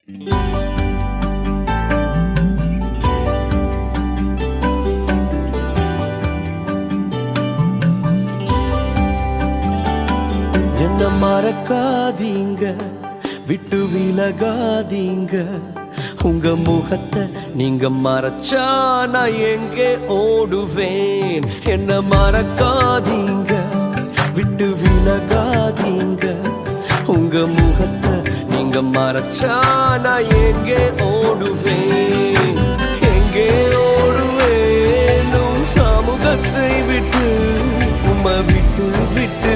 என்ன மறக்காதீங்க, விட்டு விலகாதீங்க. உங்க முகத்தை நீங்க மறைச்சா நான் எங்கே ஓடுவேன்? என்ன மறக்காதீங்க, விட்டு விலகாதீங்க. உங்க முகத்தை நீங்க மறைச்சா நான் எங்கே ஓடுவேன்? எங்கே ஓடுவேன்? உன் சமூகத்தை விட்டு, உம்மை விட்டு விட்டு